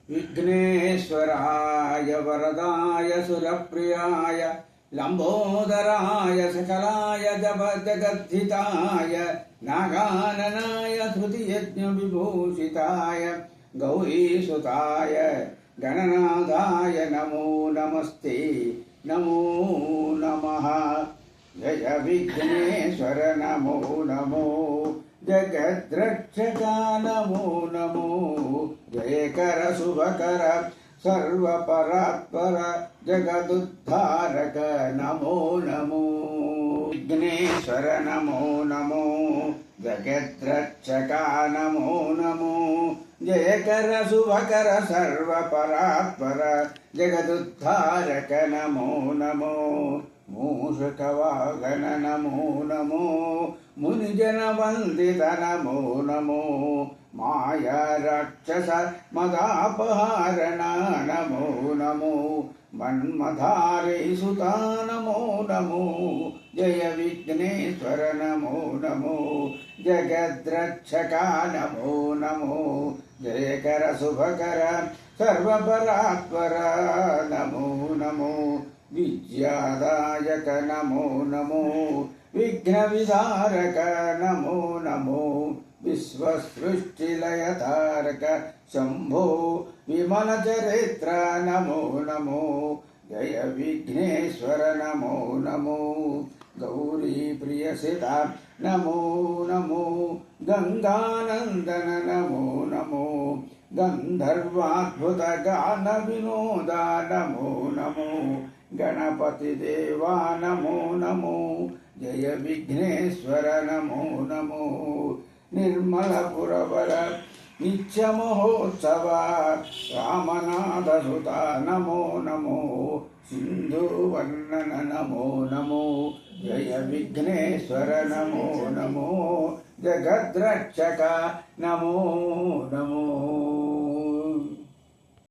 विघ्नेश्वराय वरदाय सुरप्रियाय लंबोदराय सकलाय जगद्धिताय नागाननाय श्रुतियज्ञविभूषिताय गौरीसुताय गणनाथाय नमो नमस्ते नमो नमः। जय विघ्नेश्वर नमो नमो जगद्रक्षका नमो नमो जयकर शुभकर सर्वपरात्पर जगदुद्धारक नमो नमो। विघ्नेश्वर नमो नमो जगद्रक्षका नमो नमो जयकर शुभकर सर्वपरात्पर जगदुद्धारक नमो नमो। मूषकवाहन नमो नमो मुनिजन वंदित नमो नमो माया राक्षस मदापहारण नमो नमो मन्मधारे सुता नमो नमो जय विघ्नेश्वर नमो नमो जगद्रक्षका नमो नमो जयकर शुभकर सर्वपरात्पर नमो नमो विद्यादायक नमो नमो विघ्नविधारक नमो नमो विश्वसृष्टिलयतारक शंभो विमलचरित्र नमो नमो जय विघ्नेश्वर नमो नमो गौरी प्रियसिता नमो नमो गंगानंदन नमो नमो गंधर्वाद्भुत गान विनोदा नमो नमो गणपति देवा नमो नमो जय विघ्नेश्वर नमो नमो निर्मलपुरवर नित्य महोत्सव रामनाथ सुता नमो नमो सिंधुवर्णन नमो नमो जय विघ्नेश्वर नमो नमो जगद्रक्षक नमो नमो।